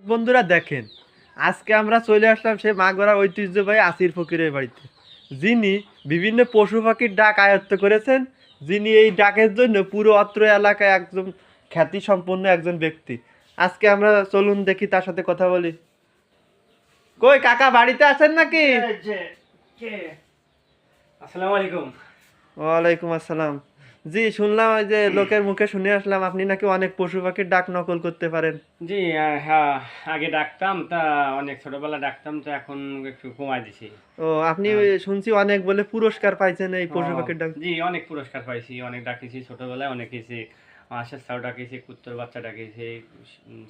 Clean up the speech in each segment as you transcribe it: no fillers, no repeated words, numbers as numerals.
বন্ধুরা দেখেন, আজকে আমরা চলে আসলাম সেই মাগুরা ঐতিহ্যবাহী আসির ফকিরের বাড়িতে, যিনি বিভিন্ন পশু পাখির ডাক আয়ত্ত করেছেন, যিনি এই ডাকের জন্য পুরো অত্র এলাকায় একজন খ্যাতি সম্পন্ন একজন ব্যক্তি। আজকে আমরা চলুন দেখি, তার সাথে কথা বলি। কই কাকা, বাড়িতে আছেন নাকি? আসসালামু আলাইকুম। ওয়ালাইকুম আসসালাম। জি, শুনলাম ওই যে লোকের মুখে শুনে আসলাম আপনি নাকি অনেক পশু পাখির ডাক নকল করতে পারেন। জি, হ্যাঁ, আগে ডাকতাম তা অনেক ছোটবেলা ডাকতাম, তো এখন একটু কমাই দিছি। ও, আপনি আহ, শুনছি অনেক বলে পুরস্কার পাইছেন এই ও, পশু পাখির ডাক। জি, অনেক পুরস্কার পাইছি, অনেক ডাকিছি ছোটবেলায়, অনেক কিছু হাঁসের ছাউ ডাকিছি, কুত্তর বাচ্চা ডাকিছি,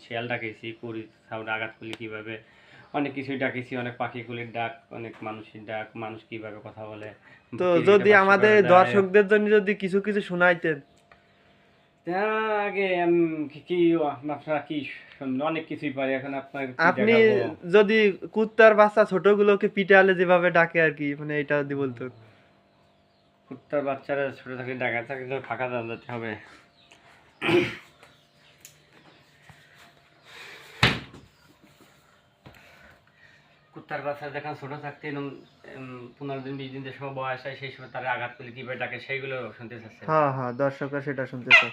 শিয়াল ডাকিছি, কুড়ি ছাউ আঘাত করলে কিভাবে, অনেক কিছুই ডাকিছি, অনেক পাখিগুলির ডাক, অনেক মানুষের ডাক, মানুষ কিভাবে কথা বলে, তো কিভাবে যদি বাসা আমাদের করে দেয়। দর্শকদের জন্য যদি কিছু কিছু শোনাইতেন। তা আগে কি আপনারা কি শুনলেন? অনেক কিছুই পারি, এখন আপনার কি আপনি দেখাবো? যদি কুত্তার বাচ্চা ছোটগুলোকে পিটালে যেভাবে ডাকে আর কি, মানে এটা যদি বলতেন। কুত্তার বাচ্চারা ছোট থাকলে ডাকা থাকলে ফাঁকা যেতে হবে। কুত্তার বাচ্চা যখন ছোট থাকতে 15 দিন 20 দিন যে সময় বয়স হয়, সেই সময় তারা আঘাত করলে কিভাবে ডাকে সেইগুলো শুনতে চাচ্ছে। হ্যাঁ হ্যাঁ, দর্শকরা সেটা শুনতে চায়।